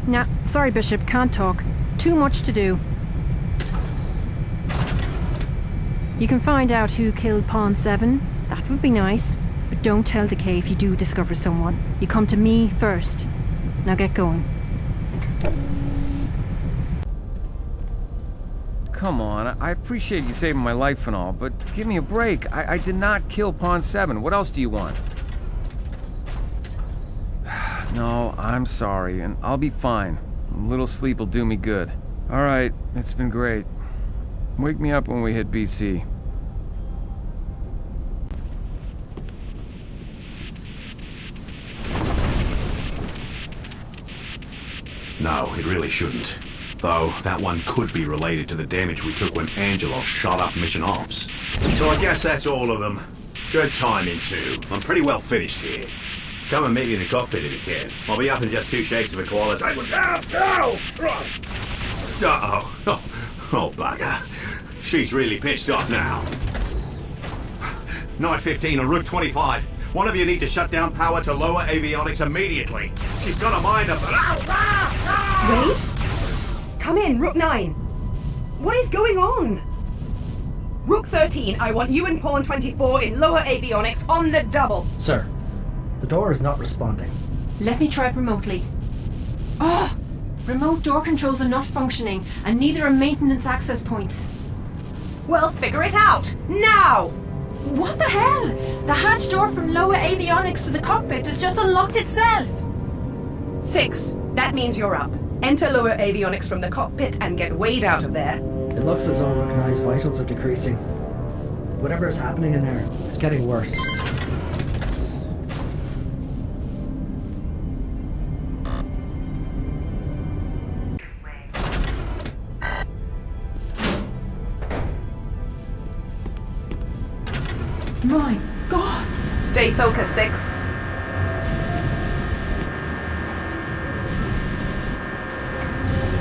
Nah, sorry, Bishop, can't talk. Too much to do. You can find out who killed Pawn 7. That would be nice. But don't tell Decay if you do discover someone. You come to me first. Now get going. Come on, I appreciate you saving my life and all, but give me a break. I did not kill Pawn 7. What else do you want? No, I'm sorry, and I'll be fine. A little sleep will do me good. Alright, it's been great. Wake me up when we hit BC. No, it really shouldn't. Though, that one could be related to the damage we took when Angelo shot up Mission Ops. So I guess that's all of them. Good timing, too. I'm pretty well finished here. Come and meet me in the cockpit if you can. I'll be up in just 2 shakes of a koala's. Oh, bugger. She's really pissed off now. Night 15 on Route 25. One of you need to shut down power to lower avionics immediately. She's got a mind of... Wait? Come in, Rook 9. What is going on? Rook 13, I want you and Pawn 24 in lower avionics on the double. Sir, the door is not responding. Let me try it remotely. Oh! Remote door controls are not functioning, and neither are maintenance access points. Well, figure it out! Now! What the hell? The hatch door from lower avionics to the cockpit has just unlocked itself! 6, that means you're up. Enter lower avionics from the cockpit and get Wade out of there. It looks as though Rook 9's vitals are decreasing. Whatever is happening in there, it's getting worse. My gods! Stay focused, 6.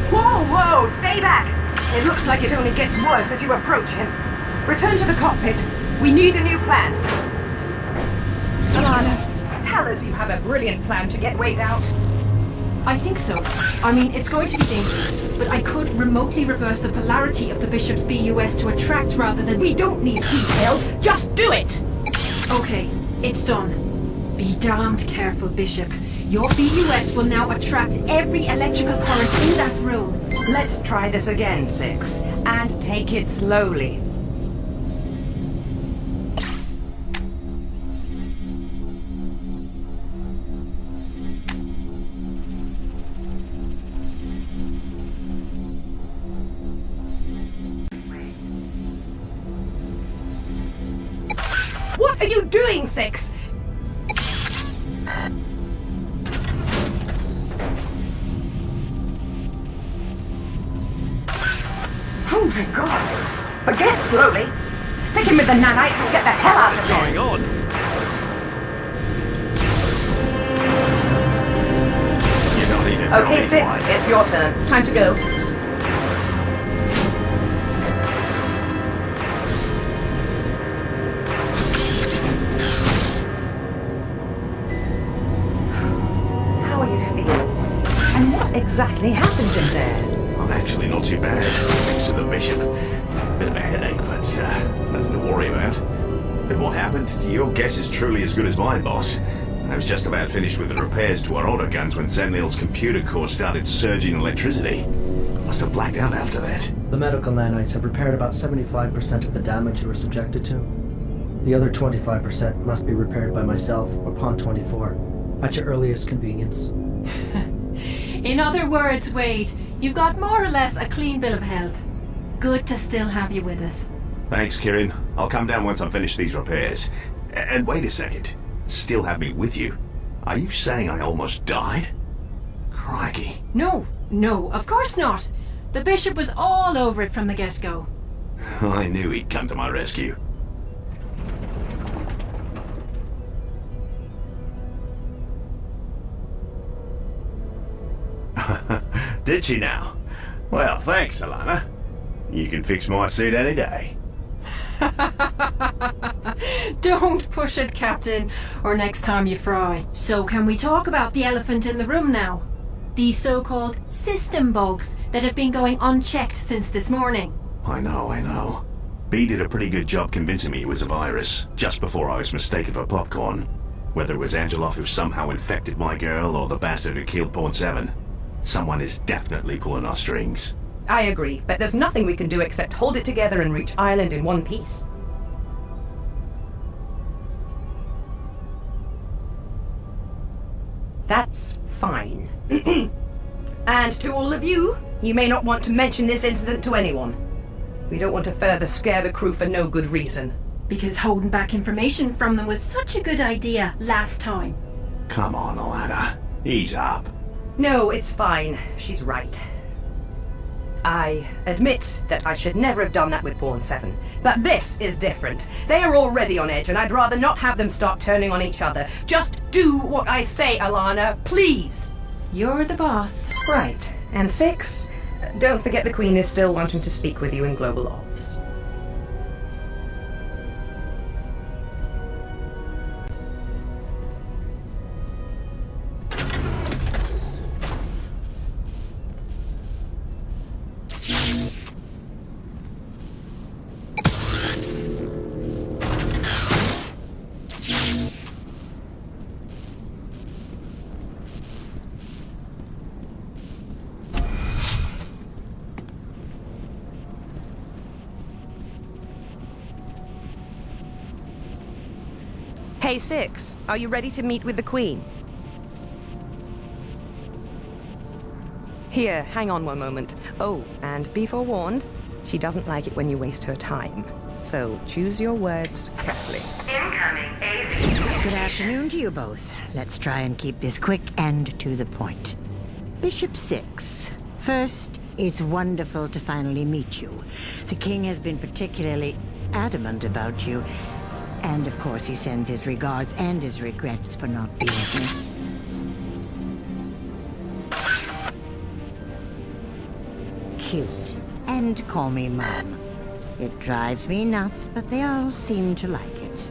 Whoa! Stay back! It looks like it only gets worse as you approach him. Return to the cockpit. We need a new plan. Alana, tell us you have a brilliant plan to get Wade out. I think so. I mean, it's going to be dangerous, but I could remotely reverse the polarity of the Bishop's BUS to attract rather than... We don't need detail. Just do it! Okay, it's done. Be damned careful, Bishop. Your BUS will now attract every electrical current in that room. Let's try this again, 6. And take it slowly. What are you doing, 6? Oh my god! Forget slowly! Stick him with the nanites and get the hell out of there! What's going on? You don't need to tell Okay, me 6, twice. it's your turn. Time to go. How are you feeling? And what exactly happened in there? I'm actually not too bad, thanks to the Bishop. Bit of a headache, but nothing to worry about. But what happened? Your guess is truly as good as mine, boss. I was just about finished with the repairs to our auto guns when Samuel's computer core started surging electricity. Must have blacked out after that. The medical nanites have repaired about 75% of the damage you were subjected to. The other 25% must be repaired by myself or Pawn 24, at your earliest convenience. In other words, Wade, you've got more or less a clean bill of health. Good to still have you with us. Thanks, Kieran. I'll come down once I'm finished these repairs. And wait a second. Still have me with you? Are you saying I almost died? Crikey. No, of course not. The Bishop was all over it from the get-go. I knew he'd come to my rescue. Did she now? Well, thanks, Alana. You can fix my suit any day. Don't push it, Captain, or next time you fry. So can we talk about the elephant in the room now? These so-called system bugs that have been going unchecked since this morning. I know. B did a pretty good job convincing me it was a virus, just before I was mistaken for popcorn. Whether it was Angelov who somehow infected my girl, or the bastard who killed Pawn 7, someone is definitely pulling our strings. I agree, but there's nothing we can do except hold it together and reach Ireland in one piece. That's fine. And to all of you, you may not want to mention this incident to anyone. We don't want to further scare the crew for no good reason. Because holding back information from them was such a good idea last time. Come on, Alana. Ease up. No, it's fine. She's right. I admit that I should never have done that with Pawn 7. But this is different. They are already on edge, and I'd rather not have them start turning on each other. Just do what I say, Alana, please! You're the boss. Right. And 6, don't forget the Queen is still wanting to speak with you in Global Ops. Hey, 6, are you ready to meet with the Queen? Here, hang on one moment. Oh, and be forewarned, she doesn't like it when you waste her time. So choose your words carefully. Incoming AV. Good afternoon to you both. Let's try and keep this quick and to the point. Bishop 6. First, it's wonderful to finally meet you. The King has been particularly adamant about you. And of course he sends his regards and his regrets for not being here. Cute. And call me Mom. It drives me nuts, but they all seem to like it.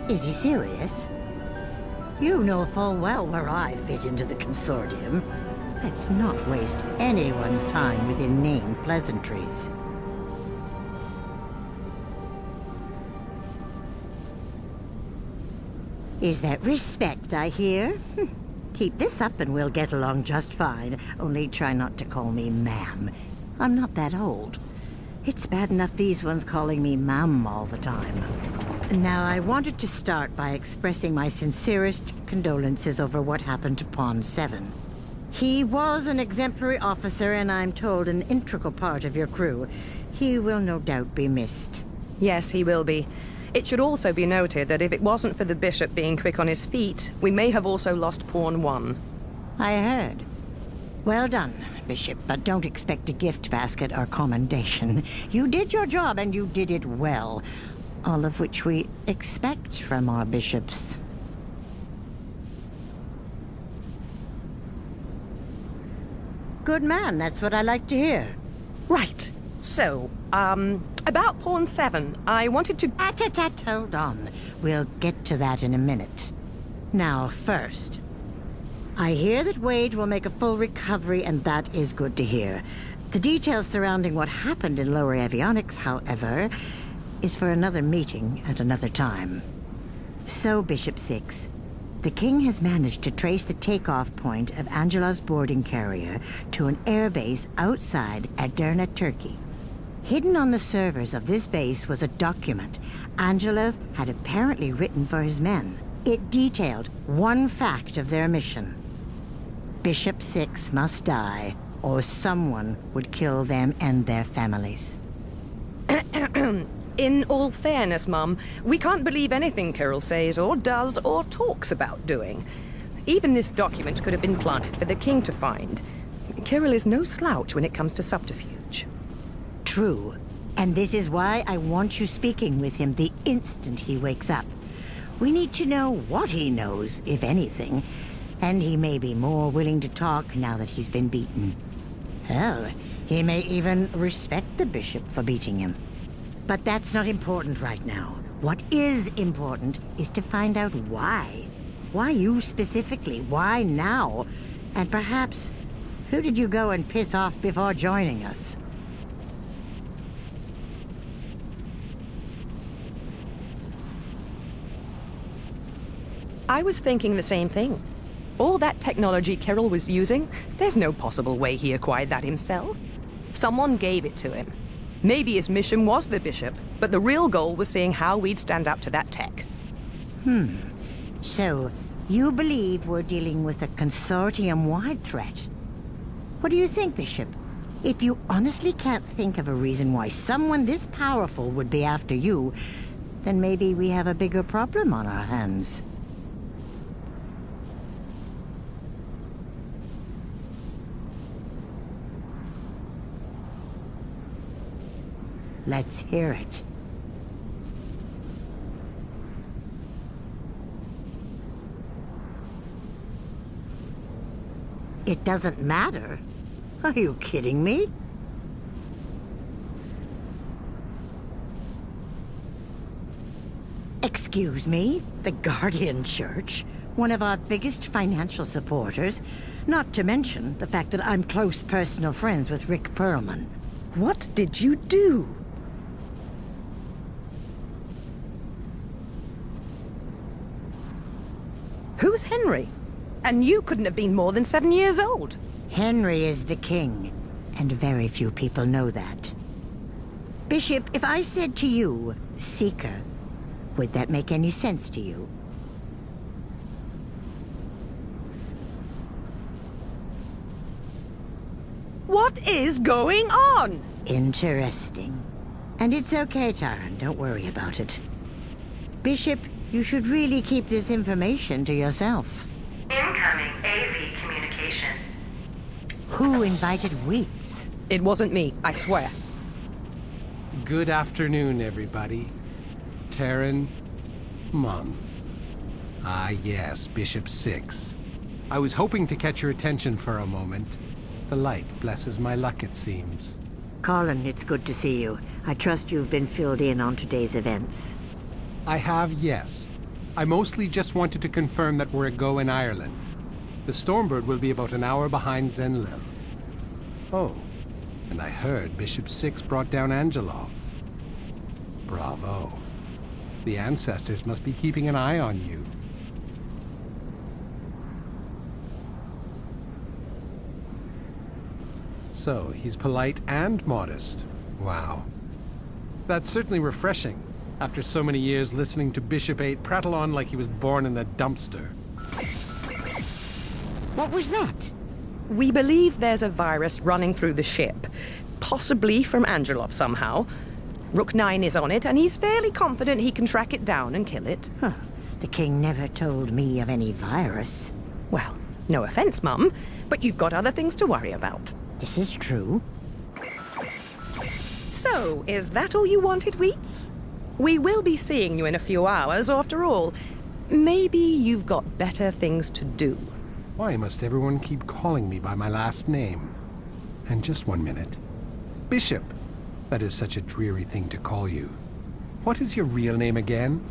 Is he serious? You know full well where I fit into the Consortium. Let's not waste anyone's time with inane pleasantries. Is that respect I hear? Keep this up and we'll get along just fine. Only try not to call me ma'am. I'm not that old. It's bad enough these ones calling me ma'am all the time. Now, I wanted to start by expressing my sincerest condolences over what happened to Pawn 7. He was an exemplary officer, and I'm told an integral part of your crew. He will no doubt be missed. Yes, he will be. It should also be noted that if it wasn't for the Bishop being quick on his feet, we may have also lost Pawn 1. I heard. Well done, Bishop, but don't expect a gift basket or commendation. You did your job, and you did it well. All of which we expect from our bishops. Good man, that's what I like to hear. Right. So, about Pawn 7, I wanted to... Hold on. We'll get to that in a minute. Now, first, I hear that Wade will make a full recovery, and that is good to hear. The details surrounding what happened in lower avionics, however, is for another meeting at another time. So, Bishop 6, the King has managed to trace the takeoff point of Angelov's boarding carrier to an airbase outside Edirne, Turkey. Hidden on the servers of this base was a document Angelov had apparently written for his men. It detailed one fact of their mission. Bishop 6 must die, or someone would kill them and their families. In all fairness, Mum, we can't believe anything Kirill says or does or talks about doing. Even this document could have been planted for the King to find. Kirill is no slouch when it comes to subterfuge. True. And this is why I want you speaking with him the instant he wakes up. We need to know what he knows, if anything. And he may be more willing to talk now that he's been beaten. Hell, he may even respect the Bishop for beating him. But that's not important right now. What is important is to find out why. Why you specifically? Why now? And perhaps, who did you go and piss off before joining us? I was thinking the same thing. All that technology Kirill was using, there's no possible way he acquired that himself. Someone gave it to him. Maybe his mission was the Bishop, but the real goal was seeing how we'd stand up to that tech. So, you believe we're dealing with a consortium-wide threat? What do you think, Bishop? If you honestly can't think of a reason why someone this powerful would be after you, then maybe we have a bigger problem on our hands. Let's hear it. It doesn't matter? Are you kidding me? Excuse me, the Guardian Church, one of our biggest financial supporters, not to mention the fact that I'm close personal friends with Rick Perlman. What did you do? Who's Henry? And you couldn't have been more than 7 years old. Henry is the king, and very few people know that. Bishop, if I said to you, Seeker, would that make any sense to you? What is going on? Interesting. And it's okay, Taran, don't worry about it. Bishop, you should really keep this information to yourself. Incoming AV communication. Who invited Wheats? It wasn't me, I swear. Good afternoon, everybody. Terran, Mum. Ah, yes, Bishop 6. I was hoping to catch your attention for a moment. The light blesses my luck, it seems. Colin, it's good to see you. I trust you've been filled in on today's events. I have, yes. I mostly just wanted to confirm that we're a go in Ireland. The Stormbird will be about an hour behind Zenlil. Oh, and I heard Bishop 6 brought down Angelov. Bravo. The ancestors must be keeping an eye on you. So, he's polite and modest. Wow. That's certainly refreshing, after so many years listening to Bishop 8 prattle on like he was born in the dumpster. What was that? We believe there's a virus running through the ship. Possibly from Angelov somehow. Rook 9 is on it, and he's fairly confident he can track it down and kill it. Huh. The king never told me of any virus. Well, no offense, Mum, but you've got other things to worry about. This is true. So, is that all you wanted, Wheats? We will be seeing you in a few hours, after all. Maybe you've got better things to do. Why must everyone keep calling me by my last name? And just 1 minute. Bishop! That is such a dreary thing to call you. What is your real name again?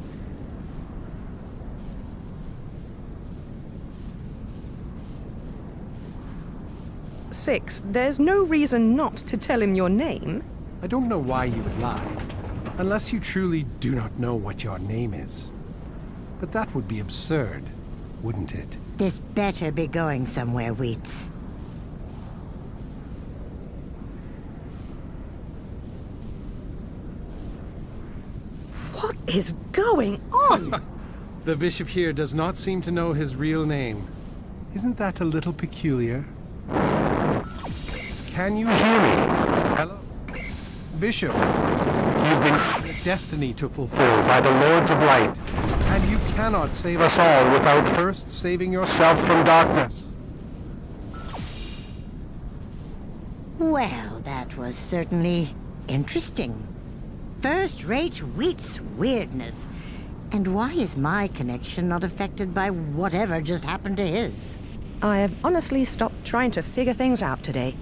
Six, there's no reason not to tell him your name. I don't know why you would lie, unless you truly do not know what your name is. But that would be absurd, wouldn't it? This better be going somewhere, Wheats. What is going on? The bishop here does not seem to know his real name. Isn't that a little peculiar? Can you hear me? Hello? Bishop, you've been given a destiny to fulfill by the Lords of Light, and you cannot save us all without first saving yourself from darkness. Well, that was certainly interesting. First-rate Wheats weirdness. And why is my connection not affected by whatever just happened to his? I have honestly stopped trying to figure things out today.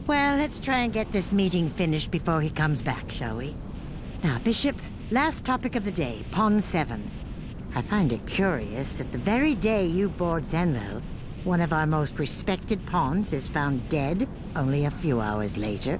Well, let's try and get this meeting finished before he comes back, shall we? Now, Bishop, Last topic of the day, Pawn 7. I find it curious that the very day you board Zenlo, one of our most respected pawns is found dead only a few hours later.